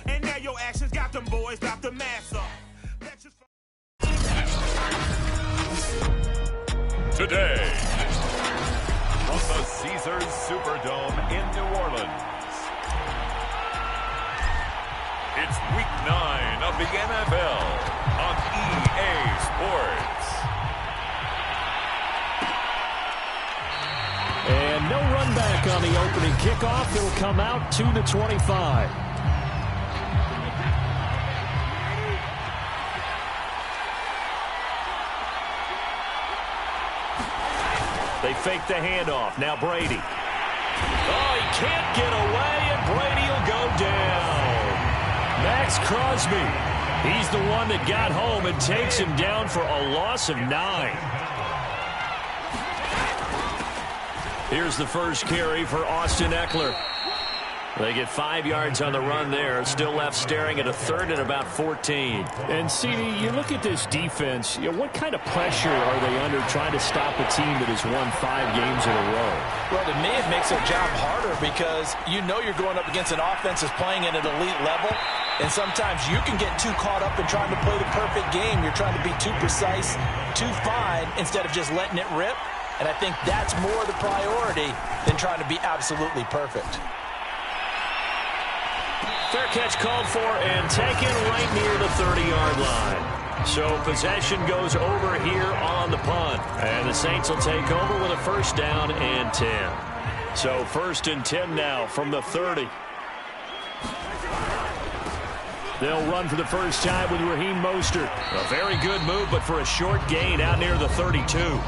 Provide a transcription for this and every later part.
And now your actions got them boys about to mass up. Today, from the Caesars Superdome in New Orleans, it's Week 9 of the NFL on EA Sports. And no run back on the opening kickoff. It'll come out to the 25. They fake the handoff. Now Brady. Oh, he can't get away, and Brady will go down. Max Crosby. He's the one that got home and takes him down for a loss of 9. Here's the first carry for Austin Eckler. They get 5 yards on the run there. Still left staring at a third and about 14. And, CD, you look at this defense, what kind of pressure are they under trying to stop a team that has won 5 games in a row? Well, to me, it makes their job harder because you know you're going up against an offense that's playing at an elite level. And sometimes you can get too caught up in trying to play the perfect game. You're trying to be too precise, too fine, instead of just letting it rip. And I think that's more the priority than trying to be absolutely perfect. Fair catch called for and taken right near the 30-yard line. So possession goes over here on the punt. And the Saints will take over with a first down and 10. So first and 10 now from the 30. They'll run for the first time with Raheem Mostert. A very good move, but for a short gain out near the 32.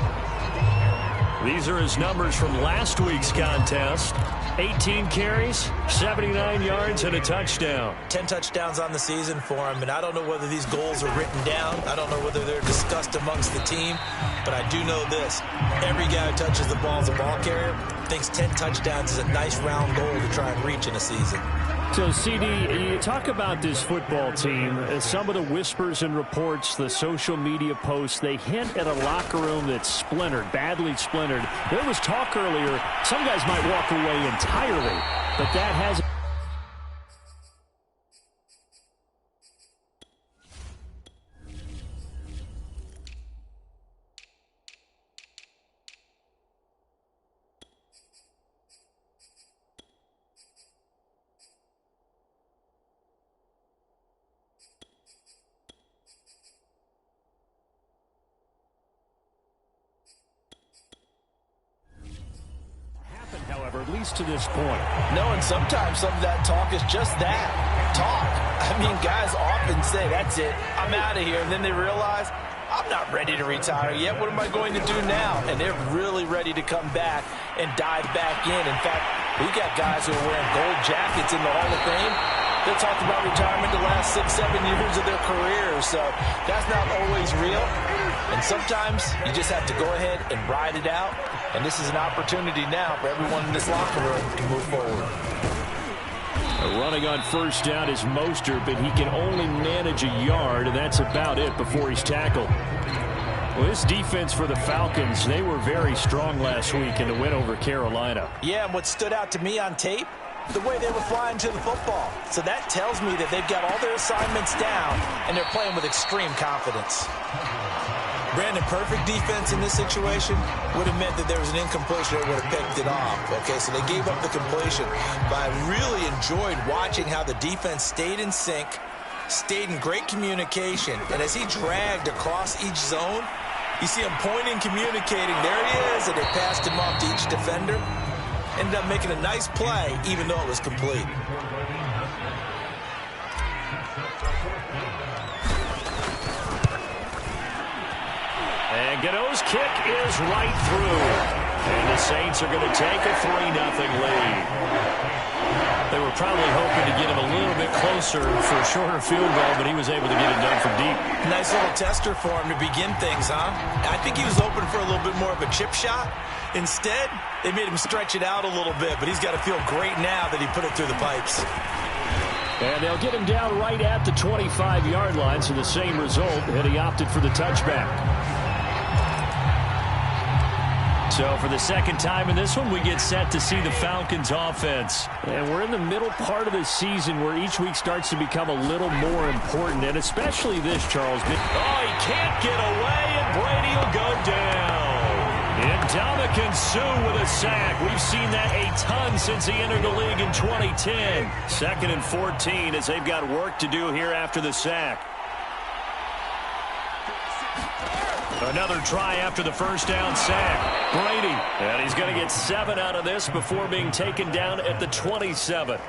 These are his numbers from last week's contest. 18 carries, 79 yards, and a touchdown. 10 touchdowns on the season for him, and I don't know whether these goals are written down. I don't know whether they're discussed amongst the team, but I do know this. Every guy who touches the ball as a ball carrier thinks 10 touchdowns is a nice round goal to try and reach in a season. So, CD, you talk about this football team. Some of the whispers and reports, the social media posts, they hint at a locker room that's splintered, badly splintered. There was talk earlier, some guys might walk away entirely, but that hasn't. However, at least to this point. No, and sometimes some of that talk is just that, talk. I mean, guys often say, that's it, I'm out of here, and then they realize, I'm not ready to retire yet. What am I going to do now? And they're really ready to come back and dive back in. In fact, we got guys who are wearing gold jackets in the Hall of Fame. They're talking about retirement the last 6-7 years of their careers, so that's not always real. And sometimes you just have to go ahead and ride it out. And this is an opportunity now for everyone in this locker room to move forward. Running on first down is Mostert, but he can only manage a yard, and that's about it before he's tackled. Well, this defense for the Falcons, they were very strong last week in the win over Carolina. Yeah, and what stood out to me on tape, the way they were flying to the football. So that tells me that they've got all their assignments down, and they're playing with extreme confidence. Brandon, perfect defense in this situation would have meant that there was an incompletion that would have picked it off. Okay, so they gave up the completion. But I really enjoyed watching how the defense stayed in sync, stayed in great communication, and as he dragged across each zone, you see him pointing, communicating. There he is, and they passed him off to each defender. Ended up making a nice play, even though it was complete. And Gano's kick is right through. And the Saints are going to take a 3-0 lead. They were probably hoping to get him a little bit closer for a shorter field goal, but he was able to get it done from deep. Nice little tester for him to begin things, huh? I think he was open for a little bit more of a chip shot. Instead, they made him stretch it out a little bit, but he's got to feel great now that he put it through the pipes. And they'll get him down right at the 25-yard line, so the same result, and he opted for the touchback. So for the second time in this one, we get set to see the Falcons offense. And we're in the middle part of the season where each week starts to become a little more important, and especially this, Charles. Oh, he can't get away, and Brady will go down. Ndamukong Suh with a sack. We've seen that a ton since he entered the league in 2010. 2nd and 14 as they've got work to do here after the sack. Another try after the first down sack. Brady, and he's going to get 7 out of this before being taken down at the 27.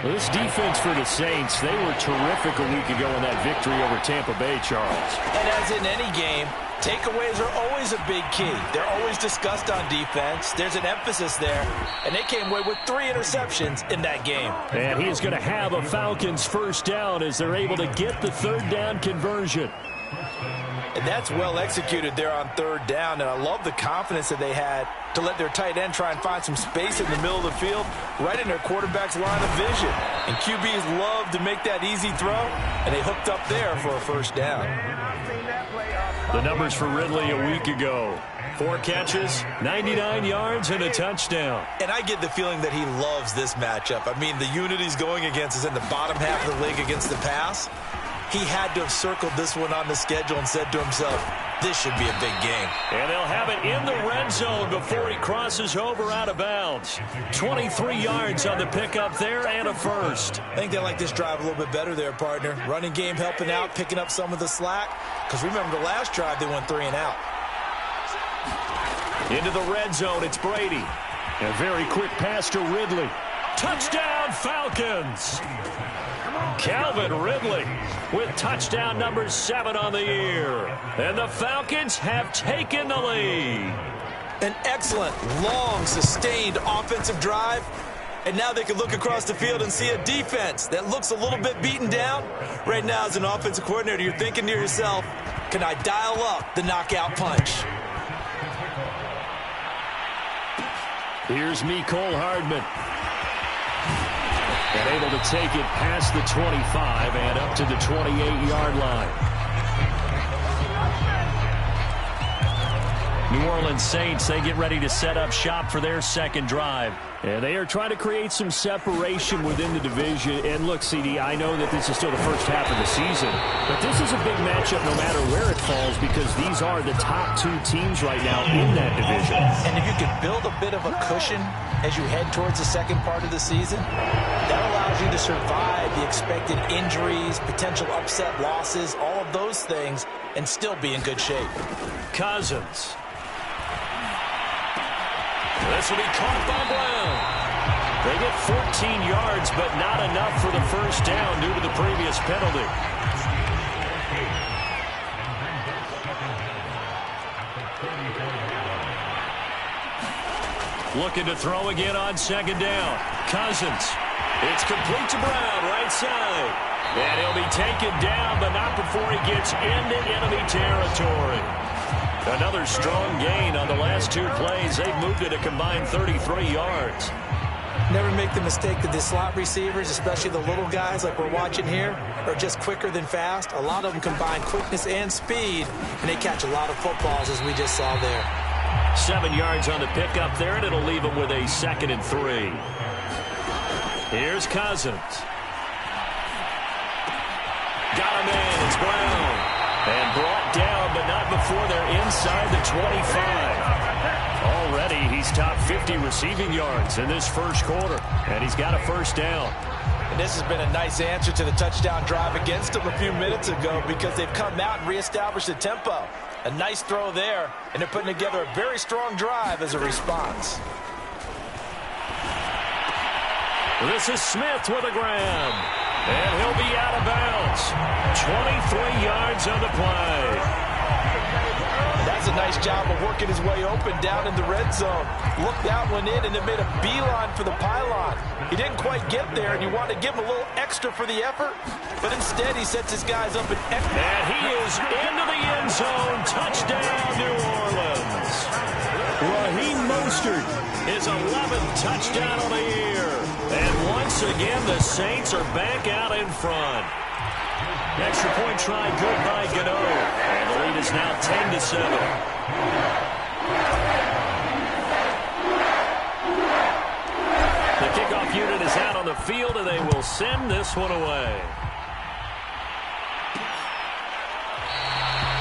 This defense for the Saints, they were terrific a week ago in that victory over Tampa Bay, Charles. And as in any game, takeaways are always a big key. They're always discussed on defense. There's an emphasis there, and they came away with 3 interceptions in that game. And he is going to have a Falcons first down as they're able to get the 3rd down conversion. And that's well executed there on 3rd down, and I love the confidence that they had to let their tight end try and find some space in the middle of the field, right in their quarterback's line of vision. And QBs love to make that easy throw, and they hooked up there for a first down. The numbers for Ridley a week ago. 4 catches, 99 yards, and a touchdown. And I get the feeling that he loves this matchup. I mean, the unit he's going against is in the bottom half of the league against the pass. He had to have circled this one on the schedule and said to himself, this should be a big game. And they'll have it in the red zone before he crosses over out of bounds. 23 yards on the pickup there and a first. I think they like this drive a little bit better there, partner. Running game helping out, picking up some of the slack. Because remember, the last drive they went 3 and out. Into the red zone, it's Brady. A very quick pass to Ridley. Touchdown, Falcons! Calvin Ridley with touchdown number 7 on the year. And the Falcons have taken the lead. An excellent, long, sustained offensive drive. And now they can look across the field and see a defense that looks a little bit beaten down. Right now, as an offensive coordinator, you're thinking to yourself, can I dial up the knockout punch? Here's Mecole Hardman. And able to take it past the 25 and up to the 28-yard line. New Orleans Saints, they get ready to set up shop for their 2nd drive. And they are trying to create some separation within the division. And look, CD, I know that this is still the first half of the season, but this is a big matchup no matter where it falls because these are the top 2 teams right now in that division. And if you could build a bit of a cushion as you head towards the second part of the season, that allows you to survive the expected injuries, potential upset losses, all of those things, and still be in good shape. Cousins. This will be caught by Brown. They get 14 yards, but not enough for the first down due to the previous penalty. Looking to throw again on 2nd down. Cousins. It's complete to Brown, right side. And he'll be taken down, but not before he gets into enemy territory. Another strong gain on the last 2 plays. They've moved it a combined 33 yards. Never make the mistake that the slot receivers, especially the little guys like we're watching here, are just quicker than fast. A lot of them combine quickness and speed, and they catch a lot of footballs, as we just saw there. 7 yards on the pickup there, and it'll leave them with a 2nd and 3. Here's Cousins. Got him in. It's Brown. And brought down, but not before they're inside the 25. Already, he's top 50 receiving yards in this first quarter, and he's got a first down. And this has been a nice answer to the touchdown drive against them a few minutes ago because they've come out and reestablished the tempo. A nice throw there, and they're putting together a very strong drive as a response. This is Smith with a grab. And he'll be out of bounds. 23 yards on the play. That's a nice job of working his way open down in the red zone. Looked that one in and then made a beeline for the pylon. He didn't quite get there, and you want to give him a little extra for the effort, but instead he sets his guys up and he is into the end zone. Touchdown, New Orleans. Raheem Mostert, his 11th touchdown of the year. And once again, the Saints are back out in front. Extra point try good by Gano. And the lead is now 10-7. unit is out on the field, and they will send this one away.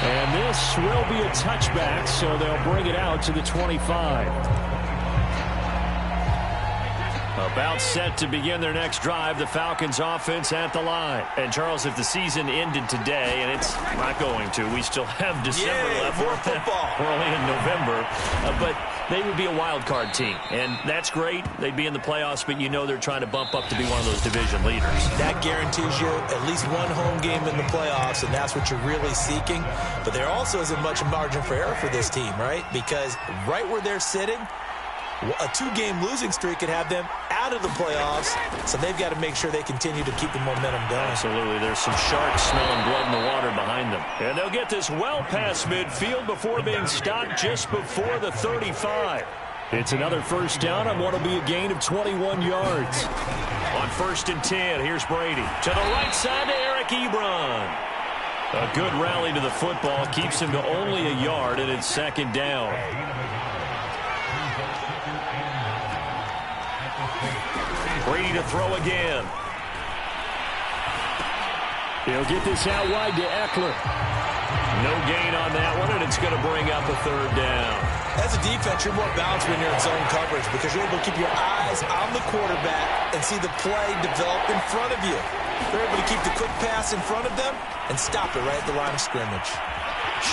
And this will be a touchback, so they'll bring it out to the 25. About set to begin their next drive, the Falcons offense at the line. And, Charles, if the season ended today, and it's not going to, we still have December left. More football. We're only in November. But they would be a wild card team, and that's great. They'd be in the playoffs, but you know they're trying to bump up to be one of those division leaders. That guarantees you at least one home game in the playoffs, and that's what you're really seeking. But there also isn't much margin for error for this team, right? Because right where they're sitting, a two-game losing streak could have them out of the playoffs, so they've got to make sure they continue to keep the momentum going. Absolutely. There's some sharks smelling blood in the water behind them. And they'll get this well past midfield before being stopped just before the 35. It's another first down on what will be a gain of 21 yards. On 1st and 10, here's Brady. To the right side to Eric Ebron. A good rally to the football keeps him to only a yard, and it's 2nd down. Brady to throw again. He'll get this out wide to Eckler. No gain on that one, and it's going to bring up a 3rd down. As a defense, you're more balanced when you're in zone coverage because you're able to keep your eyes on the quarterback and see the play develop in front of you. They're able to keep the quick pass in front of them and stop it right at the line of scrimmage.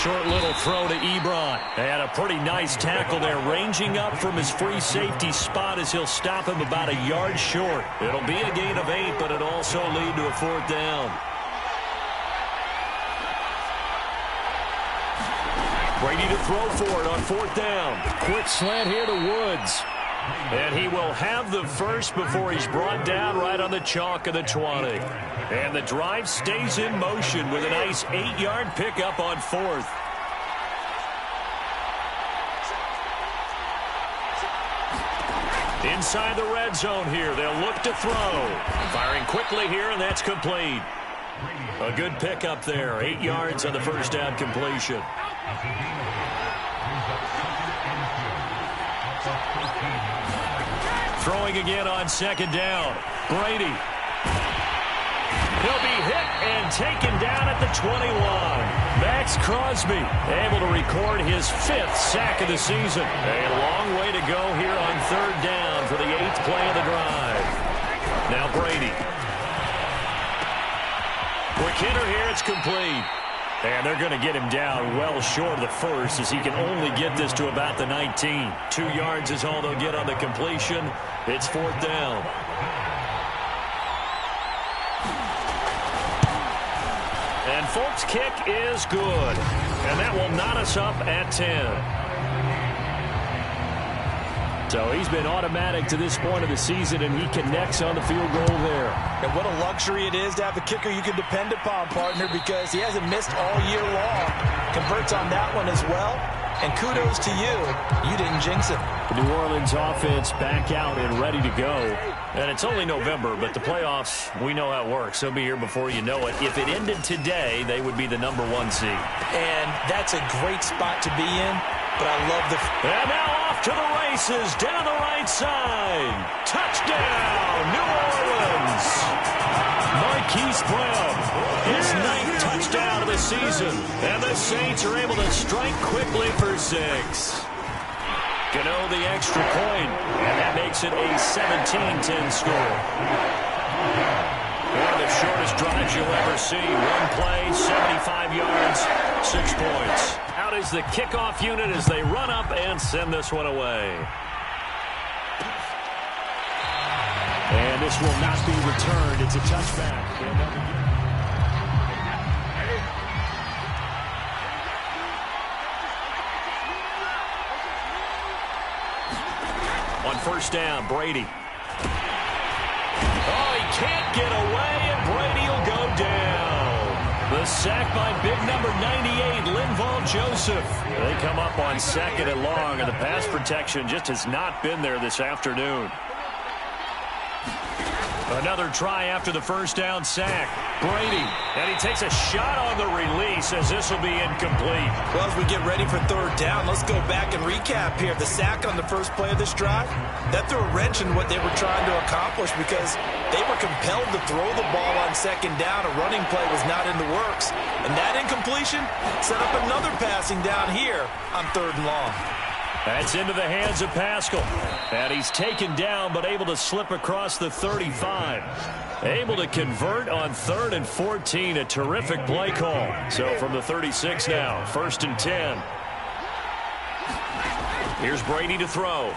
Short little throw to Ebron. And a pretty nice tackle there, ranging up from his free safety spot as he'll stop him about a yard short. It'll be a gain of 8, but it'll also lead to a 4th down. Brady to throw for it on 4th down. Quick slant here to Woods. And he will have the first before he's brought down right on the chalk of the 20. And the drive stays in motion with a nice 8-yard pickup on 4th. Inside the red zone here. They'll look to throw. Firing quickly here, and that's complete. A good pickup there. 8 yards on the first down completion. Throwing again on 2nd down. Brady. He'll be hit and taken down at the 21. Max Crosby able to record his 5th sack of the season. A long way to go here on 3rd down for the 8th play of the drive. Now Brady. Quick hitter here. It's complete. And they're going to get him down well short of the first as he can only get this to about the 19. 2 yards is all they'll get on the completion. It's 4th down. And Folk's kick is good. And that will knot us up at 10. So he's been automatic to this point of the season, and he connects on the field goal there. And what a luxury it is to have a kicker you can depend upon, partner, because he hasn't missed all year long. Converts on that one as well. And kudos to you. You didn't jinx it. The New Orleans offense back out and ready to go. And it's only November, but the playoffs, we know how it works. They'll be here before you know it. If it ended today, they would be the #1 seed. And that's a great spot to be in. But I love the... And now off to the races, down the right side. Touchdown, New Orleans. Marquise Brown, his 9th touchdown of the season. And the Saints are able to strike quickly for 6. Gano the extra point, and that makes it a 17-10 score. One of the shortest drives you'll ever see. One play, 75 yards, 6 points. Out is the kickoff unit as they run up and send this one away. And this will not be returned. It's a touchback. On 1st down, Brady. Oh, he can't get away, and Brady will go down. The sack by big number 98, Linval Joseph. They come up on 2nd and long, and the pass protection just has not been there this afternoon. Another try after the first down sack. Brady, and he takes a shot on the release as this will be incomplete. Well, as we get ready for third down, let's go back and recap here. The sack on the first play of this drive, that threw a wrench in what they were trying to accomplish because they were compelled to throw the ball on second down. A running play was not in the works. And that incompletion set up another passing down here on third and long. That's into the hands of Pascal. And he's taken down but able to slip across the 35. Able to convert on 3rd and 14. A terrific play call. So from the 36 now, 1st and 10. Here's Brady to throw.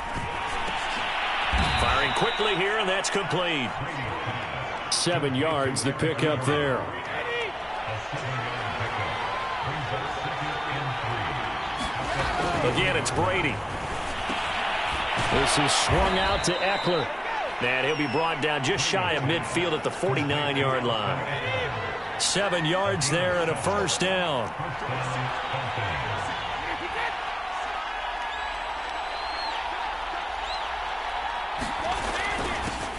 Firing quickly here, and that's complete. 7 yards the pick up there. Again, it's Brady. This is swung out to Eckler. And he'll be brought down just shy of midfield at the 49-yard line. 7 yards there and a first down.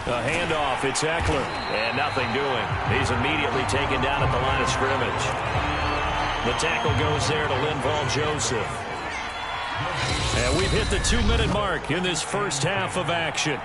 A handoff, it's Eckler. And nothing doing. He's immediately taken down at the line of scrimmage. The tackle goes there to Linval Joseph. And we've hit the 2-minute mark in this first half of action.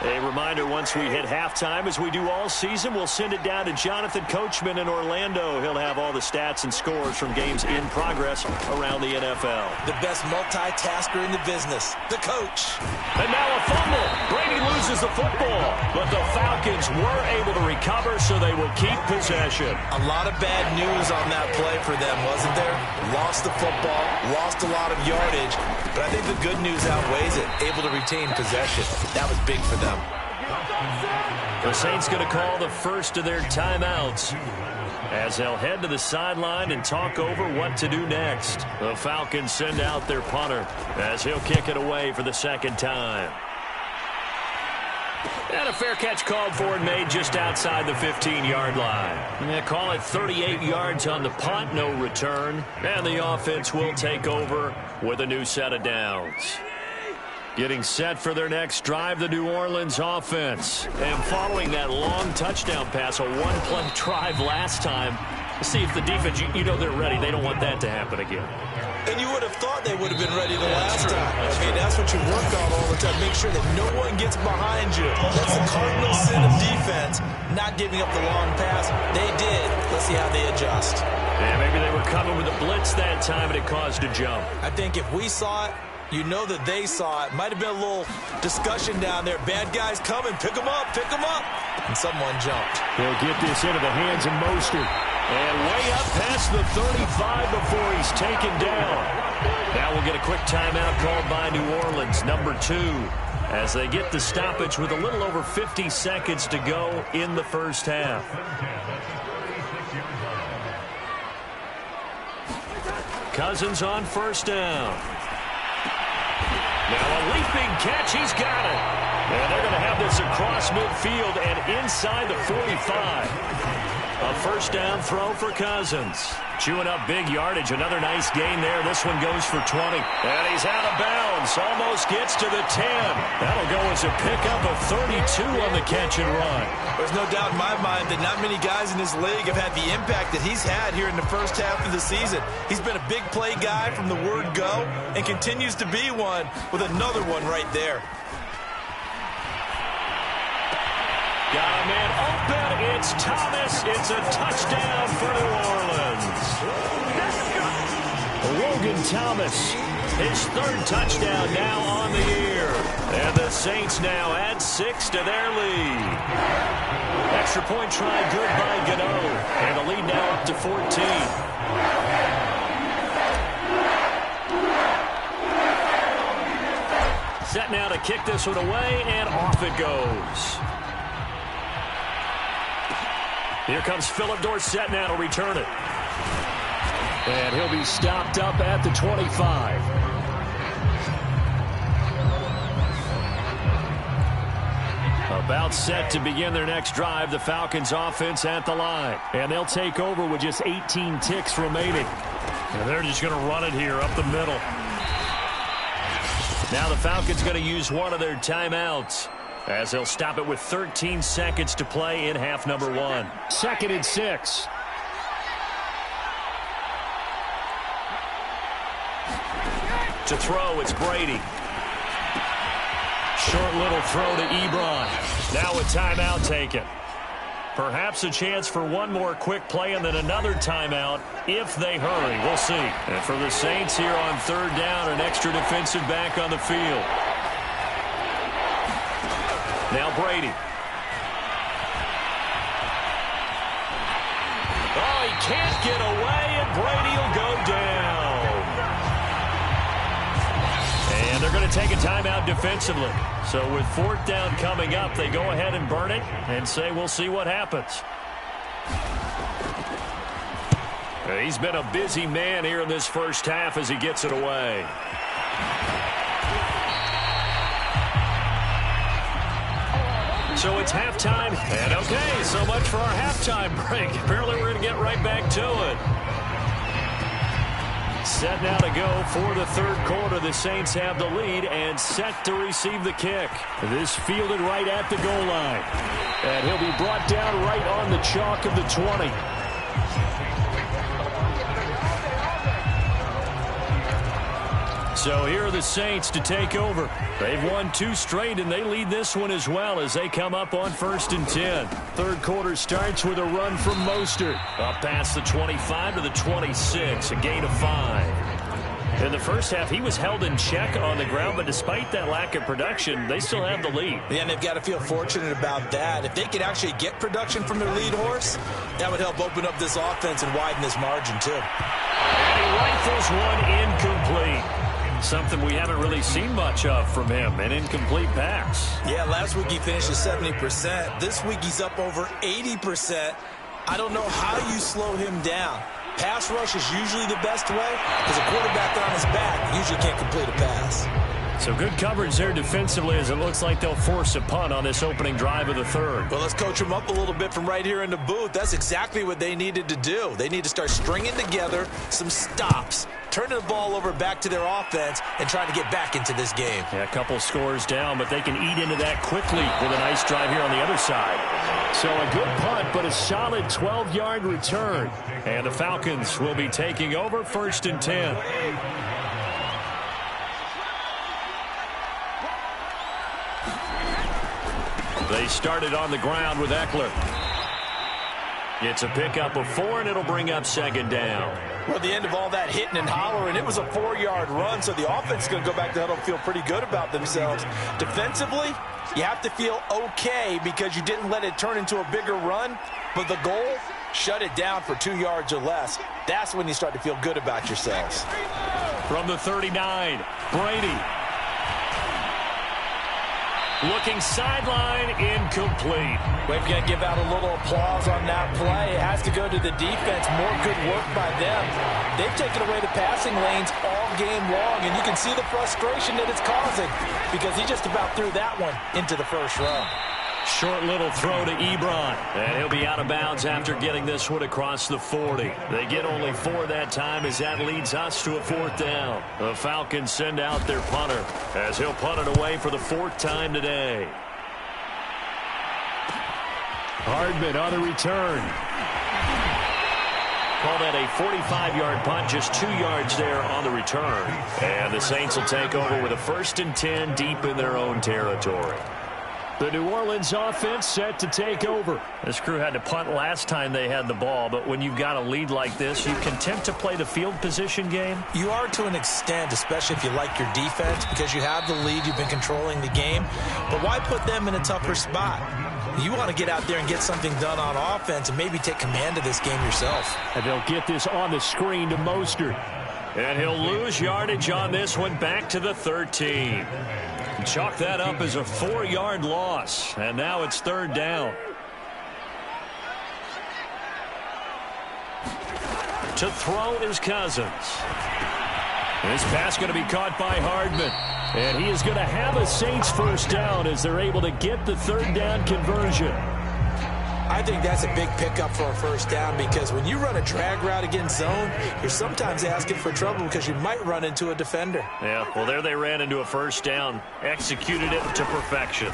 A reminder, once we hit halftime, as we do all season, we'll send it down to Jonathan Coachman in Orlando. He'll have all the stats and scores from games in progress around the NFL. The best multitasker in the business, the coach. And now a fumble. Brady loses the football, but the Falcons were able to recover, so they will keep possession. A lot of bad news on that play for them, wasn't there? Lost the football, lost a lot of yardage, but I think the good news outweighs it. Able to retain possession. That was big for them. The Saints going to call the first of their timeouts as they'll head to the sideline and talk over what to do next. The Falcons send out their punter as he'll kick it away for the second time. And a fair catch called for and made just outside the 15-yard line. And they call it 38 yards on the punt, no return. And the offense will take over with a new set of downs. Getting set for their next drive, the New Orleans offense. And following that long touchdown pass, a one-play drive last time, see if the defense, you know they're ready. They don't want that to happen again. And you would have thought they would have been ready the last time. I mean, that's what you work on all the time. Make sure that no one gets behind you. That's the cardinal sin of defense, not giving up the long pass. They did. Let's see how they adjust. Yeah, maybe they were coming with a blitz that time and it caused a jump. I think if we saw it, you know that they saw it. Might have been a little discussion down there. Bad guys coming. Pick them up. Pick them up. And someone jumped. They'll get this into the hands of Mostert. And way up past the 35 before he's taken down. Now we'll get a quick timeout called by New Orleans, number 2, as they get the stoppage with a little over 50 seconds to go in the first half. Cousins on first down. Now a leaping catch, he's got it. And they're going to have this across midfield and inside the 45. A first down throw for Cousins. Chewing up big yardage. Another nice gain there. This one goes for 20. And he's out of bounds. Almost gets to the 10. That'll go as a pickup of 32 on the catch and run. There's no doubt in my mind that not many guys in this league have had the impact that he's had here in the first half of the season. He's been a big play guy from the word go and continues to be one with another one right there. Got a man open. It's Thomas. It's a touchdown for New Orleans. Logan Thomas. His 3rd touchdown now on the year. And the Saints now add 6 to their lead. Extra point try good by Gano. And the lead now up to 14. Set now to kick this one away, and off it goes. Here comes Philip Dorsett now to return it. And he'll be stopped up at the 25. About set to begin their next drive, the Falcons offense at the line. And they'll take over with just 18 ticks remaining. And they're just going to run it here up the middle. Now the Falcons going to use one of their timeouts, as they'll stop it with 13 seconds to play in half number 1. 2nd and 6. To throw, it's Brady. Short little throw to Ebron. Now a timeout taken. Perhaps a chance for one more quick play and then another timeout if they hurry. We'll see. And for the Saints here on 3rd down, an extra defensive back on the field. Now Brady. Oh, he can't get away, and Brady will go down. And they're going to take a timeout defensively. So with 4th down coming up, they go ahead and burn it and say we'll see what happens. He's been a busy man here in this first half as he gets it away. So it's halftime. And okay, so much for our halftime break. Apparently we're going to get right back to it. Set now to go for the 3rd quarter. The Saints have the lead and set to receive the kick. This fielded right at the goal line. And he'll be brought down right on the chalk of the 20. So here are the Saints to take over. They've won 2 straight, and they lead this one as well as they come up on 1st and 10. 3rd quarter starts with a run from Mostert. Up past the 25 to the 26, a gain of 5. In the first half, he was held in check on the ground, but despite that lack of production, they still have the lead. Yeah, and they've got to feel fortunate about that. If they could actually get production from their lead horse, that would help open up this offense and widen this margin, too. And he rifles one incomplete. Something we haven't really seen much of from him, an incomplete pass. Yeah, last week he finished at 70%. This week he's up over 80%. I don't know how you slow him down. Pass rush is usually the best way because a quarterback on his back usually can't complete a pass. So good coverage there defensively as it looks like they'll force a punt on this opening drive of the 3rd. Well, let's coach them up a little bit from right here in the booth. That's exactly what they needed to do. They need to start stringing together some stops, turning the ball over back to their offense, and trying to get back into this game. Yeah, a couple scores down, but they can eat into that quickly with a nice drive here on the other side. So a good punt, but a solid 12-yard return. And the Falcons will be taking over 1st and 10. They started on the ground with Eckler. It's a pickup of 4, and it'll bring up 2nd down. Well, at the end of all that hitting and hollering, it was a 4-yard run, so the offense is going to go back to the huddle and feel pretty good about themselves. Defensively, you have to feel okay because you didn't let it turn into a bigger run, but the goal, shut it down for 2 yards or less. That's when you start to feel good about yourselves. From the 39, Brady. Looking sideline, incomplete. We've got to give out a little applause on that play. It has to go to the defense. More good work by them. They've taken away the passing lanes all game long, and you can see the frustration that it's causing because he just about threw that one into the first row. Short little throw to Ebron, and he'll be out of bounds after getting this one across the 40. They get only 4 that time as that leads us to a 4th down. The Falcons send out their punter as he'll punt it away for the 4th time today. Hardman on the return. Call that a 45-yard punt, just 2 yards there on the return. And the Saints will take over with a 1st and 10 deep in their own territory. The New Orleans offense set to take over. This crew had to punt last time they had the ball, but when you've got a lead like this, you content to play the field position game? You are to an extent, especially if you like your defense, because you have the lead, you've been controlling the game. But why put them in a tougher spot? You want to get out there and get something done on offense and maybe take command of this game yourself. And they'll get this on the screen to Mostert. And he'll lose yardage on this one back to the 13. Chalk that up as a 4-yard loss. And now it's 3rd down. To throw is Cousins. This pass going to be caught by Hardman. And he is going to have a Saints 1st down as they're able to get the 3rd down conversion. I think that's a big pickup for a first down because when you run a drag route against zone, you're sometimes asking for trouble because you might run into a defender. Yeah, well, there they ran into a first down, executed it to perfection.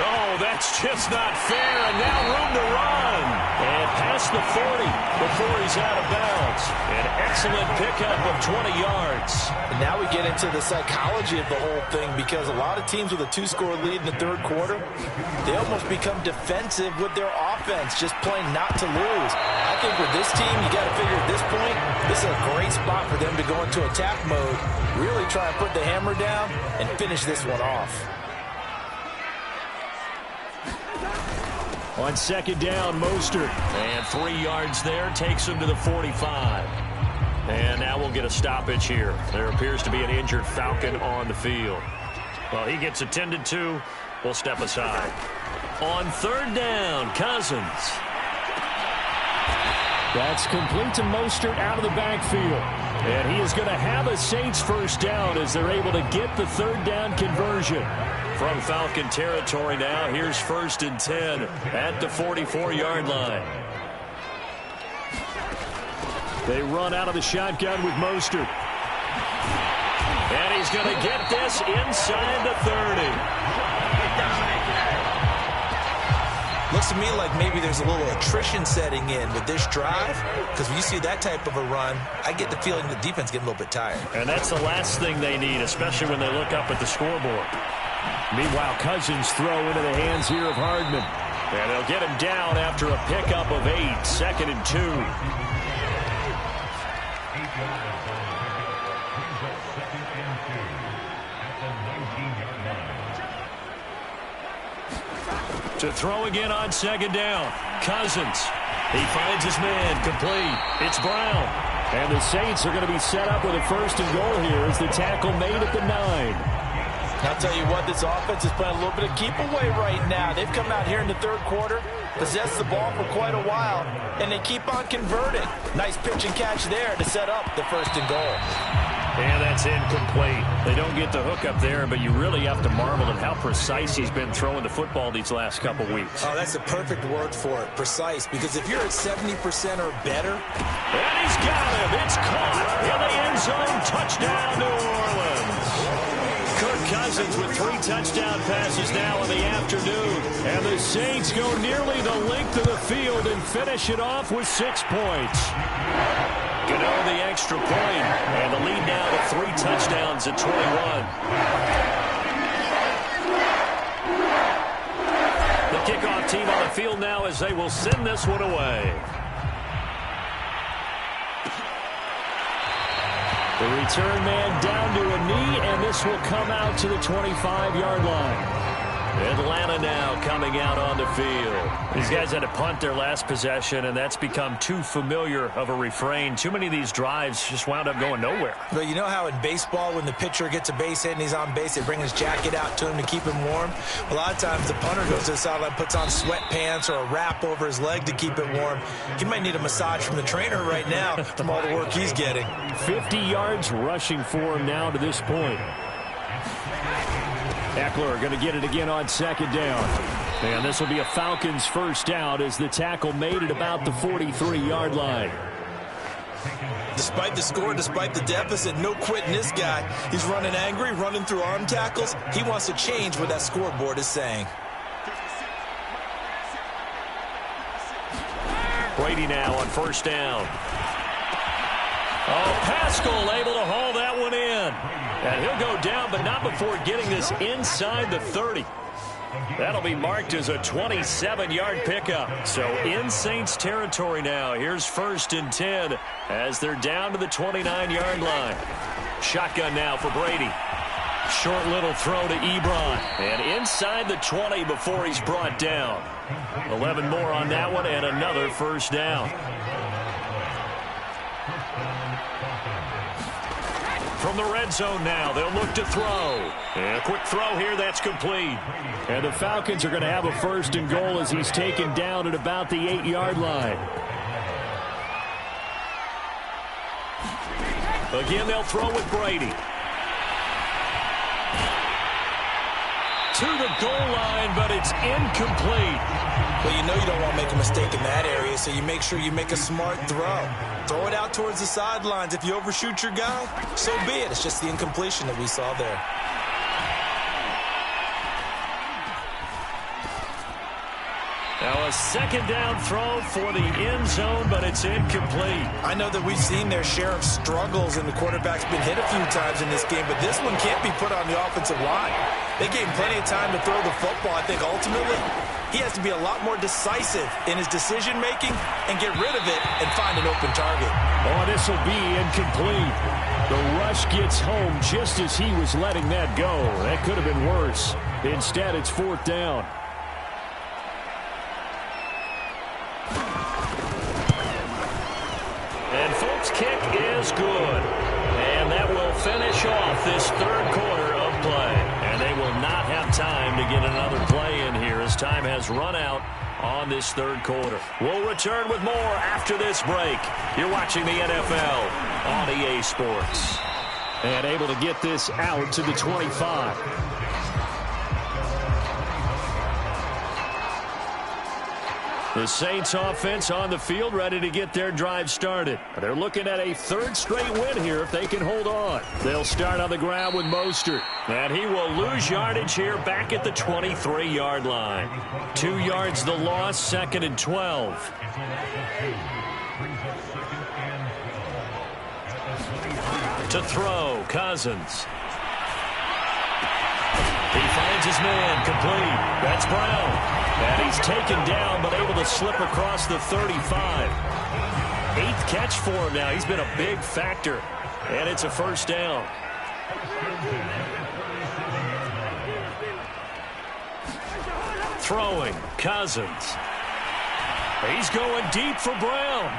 Oh, that's just not fair, and now room to run. And past the 40 before he's out of bounds. An excellent pickup of 20 yards. And now we get into the psychology of the whole thing because a lot of teams with a 2-score lead in the third quarter, they almost become defensive with their offense, just playing not to lose. I think with this team, you got to figure at this point, this is a great spot for them to go into attack mode, really try and put the hammer down and finish this one off. On second down, Mostert. And 3 yards there, takes him to the 45. And now we'll get a stoppage here. There appears to be an injured Falcon on the field. Well, he gets attended to. We'll step aside. On third down, Cousins. That's complete to Mostert out of the backfield. And he is going to have a Saints first down as they're able to get the third down conversion. From Falcon territory now, here's 1st and 10 at the 44-yard line. They run out of the shotgun with Mostert. And he's going to get this inside the 30. Looks to me like maybe there's a little attrition setting in with this drive because when you see that type of a run, I get the feeling the defense getting a little bit tired. And that's the last thing they need, especially when they look up at the scoreboard. Meanwhile, Cousins throw into the hands here of Hardman. And they'll get him down after a pickup of 8, 2nd and 2. To throw again on second down. Cousins. He finds his man. Complete. It's Brown. And the Saints are going to be set up with a 1st and goal here as the tackle made at the 9. I'll tell you what, this offense is playing a little bit of keep away right now. They've come out here in the third quarter, possessed the ball for quite a while, and they keep on converting. Nice pitch and catch there to set up the 1st and goal. And that's incomplete. They don't get the hook up there, but you really have to marvel at how precise he's been throwing the football these last couple weeks. Oh, that's the perfect word for it, precise, because if you're at 70% or better. And he's got him. It's caught in the end zone. Touchdown, New Orleans. Kirk Cousins with 3 touchdown passes now in the afternoon. And the Saints go nearly the length of the field and finish it off with 6 points. Gano the extra point, and the lead now to 3 touchdowns at 21. The kickoff team on the field now as they will send this one away. The return man down to a knee, and this will come out to the 25-yard line. Atlanta now coming out on the field. These guys had to punt their last possession, and that's become too familiar of a refrain. Too many of these drives just wound up going nowhere. But you know how in baseball, when the pitcher gets a base hit and he's on base, they bring his jacket out to him to keep him warm? A lot of times the punter goes to the sideline, puts on sweatpants or a wrap over his leg to keep it warm. He might need a massage from the trainer right now from all the work he's getting. 50 yards rushing for him now to this point. Eckler going to get it again on second down. And this will be a Falcons first down as the tackle made at about the 43-yard line. Despite the score, despite the deficit, no quitting this guy. He's running angry, running through arm tackles. He wants to change what that scoreboard is saying. Brady now on first down. Oh, Pascal able to haul that one in. And he'll go down, but not before getting this inside the 30. That'll be marked as a 27-yard pickup. So in Saints territory now. Here's 1st and 10 as they're down to the 29-yard line. Shotgun now for Brady. Short little throw to Ebron. And inside the 20 before he's brought down. 11 more on that one and another first down. From the red zone now, they'll look to throw. And a quick throw here, that's complete. And the Falcons are going to have a 1st and goal as he's taken down at about the 8-yard line. Again, they'll throw with Brady. to the goal line, but it's incomplete. Well, you know you don't want to make a mistake in that area, so you make sure you make a smart throw. Throw it out towards the sidelines. If you overshoot your guy, so be it. It's just the incompletion that we saw there. Now a second down throw for the end zone, but it's incomplete. I know that we've seen their share of struggles, and the quarterback's been hit a few times in this game, but this one can't be put on the offensive line. They gave him plenty of time to throw the football. I think ultimately he has to be a lot more decisive in his decision-making and get rid of it and find an open target. Oh, this will be incomplete. The rush gets home just as he was letting that go. That could have been worse. Instead, it's fourth down. And folks, kick is good. And that will finish off this third quarter of play. And they will not have time to get another play in here as time has run out on this third quarter. We'll return with more after this break. You're watching the NFL on EA Sports. And able to get this out to the 25. The Saints offense on the field ready to get their drive started. They're looking at a third straight win here if they can hold on. They'll start on the ground with Mostert. And he will lose yardage here back at the 23-yard line. 2 yards the loss, second and 12. To throw, Cousins. He finds his man, complete. That's Brown. And he's taken down, but able to slip across the 35. 8th catch for him now. He's been a big factor. And it's a first down. Throwing, Cousins. He's going deep for Brown.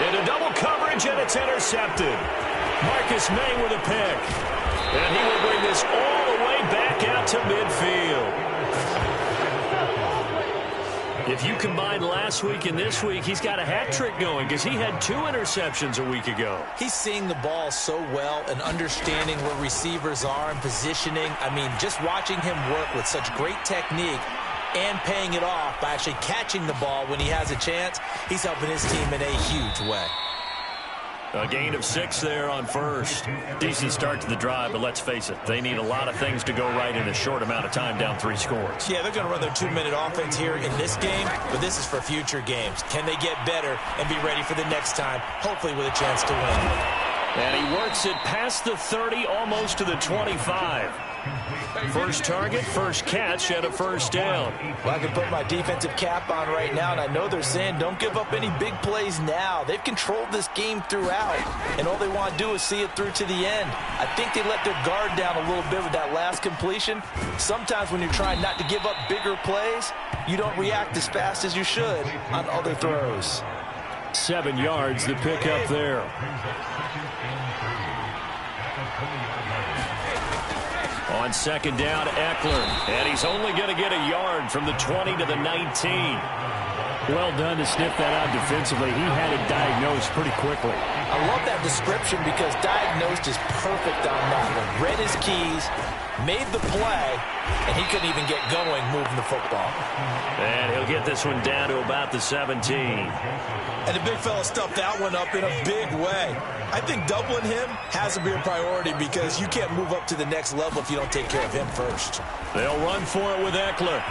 Into double coverage, and it's intercepted. Marcus May with a pick. And he will bring this all the way back out to midfield. If you combine last week and this week, he's got a hat trick going because he had 2 interceptions a week ago. He's seeing the ball so well and understanding where receivers are and positioning. I mean, just watching him work with such great technique and paying it off by actually catching the ball when he has a chance, he's helping his team in a huge way. A gain of 6 there on first. Decent start to the drive, but let's face it, they need a lot of things to go right in a short amount of time, down 3 scores. Yeah, they're going to run their 2-minute offense here in this game, but this is for future games. Can they get better and be ready for the next time, hopefully with a chance to win? And he works it past the 30, almost to the 25. First target, first catch, and a first down. Well, I can put my defensive cap on right now, and I know they're saying don't give up any big plays now. They've controlled this game throughout, and all they want to do is see it through to the end. I think they let their guard down a little bit with that last completion. Sometimes when you're trying not to give up bigger plays, you don't react as fast as you should on other throws. 7 yards, the pickup there. On second down, Eckler. And he's only going to get a yard from the 20 to the 19. Well done to sniff that out defensively. He had it diagnosed pretty quickly. I love that description because diagnosed is perfect on that one. Read his keys, made the play, and he couldn't even get going moving the football. And he'll get this one down to about the 17. And the big fella stuffed that one up in a big way. I think doubling him has to be a priority because you can't move up to the next level if you don't take care of him first. They'll run for it with Eckler.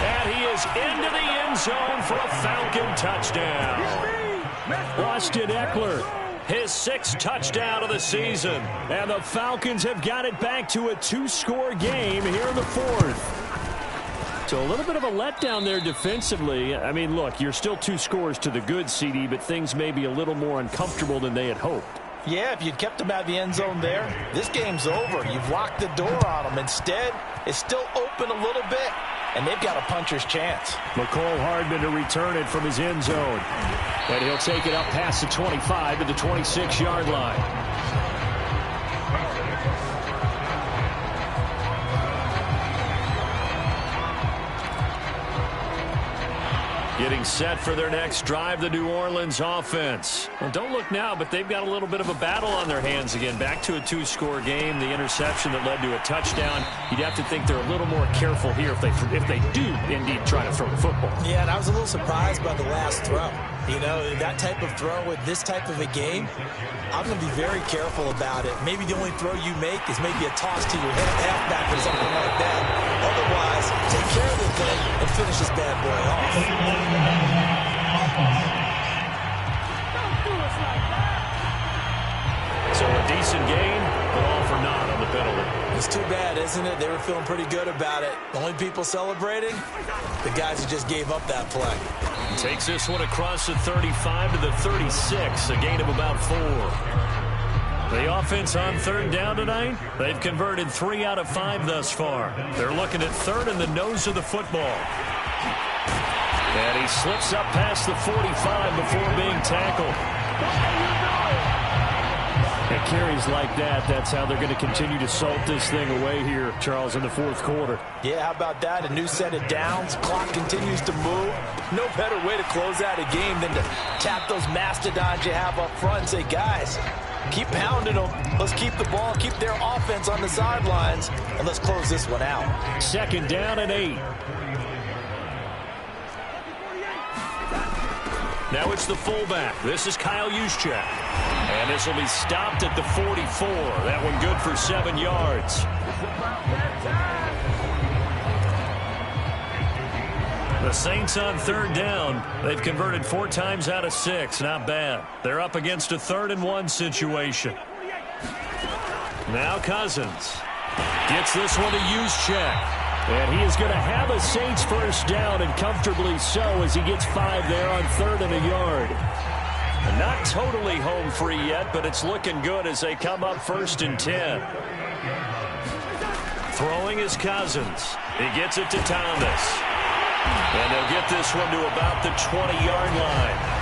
And he is into the end zone for a Falcon touchdown. Austin Eckler, his 6th touchdown of the season. And the Falcons have got it back to a 2-score game here in the 4th. So a little bit of a letdown there defensively. I mean, look, you're still 2 scores to the good, CD, but things may be a little more uncomfortable than they had hoped. Yeah, if you'd kept them out of the end zone there, this game's over. You've locked the door on them. Instead, it's still open a little bit, and they've got a puncher's chance. McCole Hardman to return it from his end zone. And he'll take it up past the 25 to the 26-yard line. Getting set for their next drive, the New Orleans offense. Well, don't look now, but they've got a little bit of a battle on their hands again. Back to a two-score game, the interception that led to a touchdown. You'd have to think they're a little more careful here if they do indeed try to throw the football. Yeah, and I was a little surprised by the last throw. You know, that type of throw with this type of a game, I'm going to be very careful about it. Maybe the only throw you make is maybe a toss to your halfback or something like that. Otherwise, take care of the thing and finish this bad boy off. So a decent gain, but all for naught on the penalty. It's too bad, isn't it? They were feeling pretty good about it. The only people celebrating, the guys who just gave up that play. Takes this one across the 35 to the 36, a gain of about 4. The offense on third down tonight, they've converted 3 out of 5 thus far. They're looking at third in the nose of the football. And he slips up past the 45 before being tackled. At carries like that, that's how they're going to continue to salt this thing away here, Charles, in the fourth quarter. Yeah, how about that? A new set of downs. Clock continues to move. No better way to close out a game than to tap those mastodons you have up front and say, guys, keep pounding them. Let's keep the ball, keep their offense on the sidelines, and let's close this one out. Second down and 8. Now it's the fullback. This is Kyle Juszczyk. And this will be stopped at the 44. That one good for 7 yards. The Saints on third down. They've converted 4 times out of 6. Not bad. They're up against a 3rd and 1 situation. Now Cousins gets this one to Juszczyk. And he is going to have a Saints first down, and comfortably so, as he gets 5 there on 3rd and a yard. Not totally home free yet, but it's looking good as they come up 1st and 10. Throwing is Cousins. He gets it to Thomas. And they'll get this one to about the 20-yard line.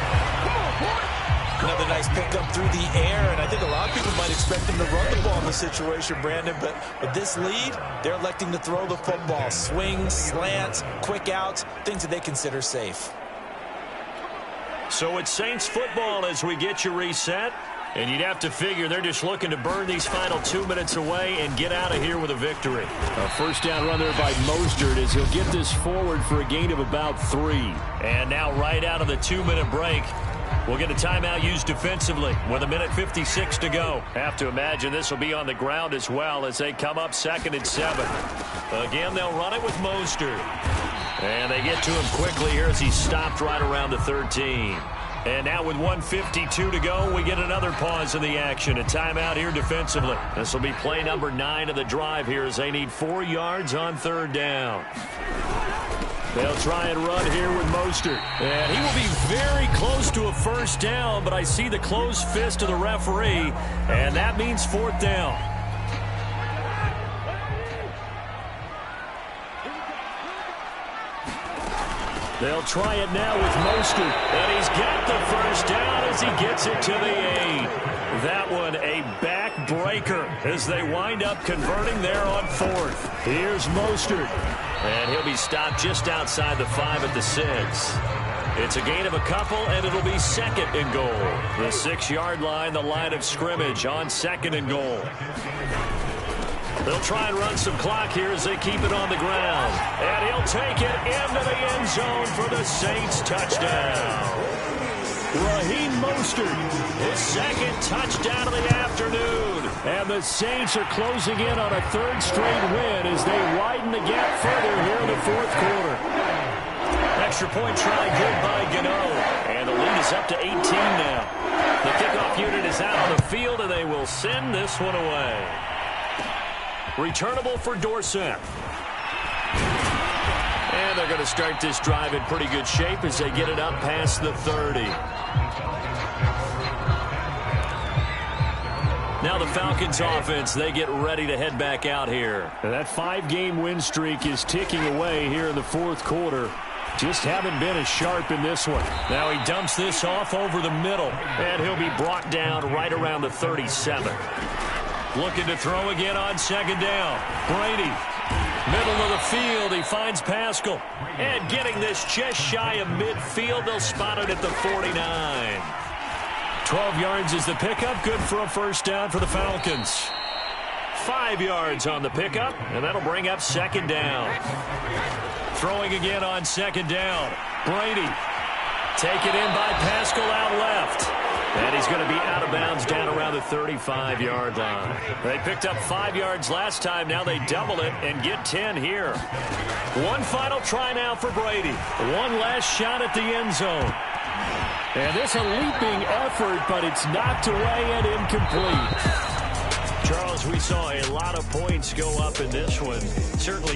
Another nice pickup through the air, and I think a lot of people might expect them to run the ball in this situation, Brandon, but with this lead, they're electing to throw the football. Swings, slants, quick outs, things that they consider safe. So it's Saints football as we get you reset, and you'd have to figure they're just looking to burn these final 2 minutes away and get out of here with a victory. A first down run there by Mostert as he'll get this forward for a gain of about 3. And now right out of the 2-minute break, we'll get a timeout used defensively with 1:56 to go. Have to imagine this will be on the ground as well as they come up 2nd and 7. Again, they'll run it with Mostert. And they get to him quickly here as he's stopped right around the 13. And now with 1:52 to go, we get another pause in the action. A timeout here defensively. This will be play number 9 of the drive here as they need 4 yards on third down. They'll try and run here with Mostert. And he will be very close to a first down, but I see the closed fist of the referee, and that means 4th down. They'll try it now with Mostert, and he's got the first down as he gets it to the 8. That one a backbreaker as they wind up converting there on 4th. Here's Mostert, and he'll be stopped just outside the 5 at the 6. It's a gain of a couple, and it'll be 2nd and goal. The 6-yard line, the line of scrimmage on 2nd and goal. They'll try and run some clock here as they keep it on the ground. And he'll take it into the end zone for the Saints touchdown. Raheem Mostert, his 2nd touchdown of the afternoon. And the Saints are closing in on a 3rd straight win as they widen the gap further here in the 4th quarter. Extra point try good by Gano. And the lead is up to 18 now. The kickoff unit is out on the field, and they will send this one away. Returnable for Dorsett. And they're going to start this drive in pretty good shape as they get it up past the 30. Now the Falcons offense, they get ready to head back out here. And that 5-game win streak is ticking away here in the 4th quarter. Just haven't been as sharp in this one. Now he dumps this off over the middle, and he'll be brought down right around the 37. Looking to throw again on 2nd down. Brady Middle of the field, he finds Pascal. And getting this just shy of midfield, they'll spot it at the 49. 12 yards is the pickup, good for a first down for the Falcons. 5 yards on the pickup, and that'll bring up second down. Throwing again on second down. Brady. Taken in by Pascal out left. And he's going to be out of bounds down around the 35-yard line. They picked up 5 yards last time. Now they double it and get 10 here. One final try now for Brady. One last shot at the end zone. And this a leaping effort, but it's knocked away and incomplete. Charles, we saw a lot of points go up in this one. Certainly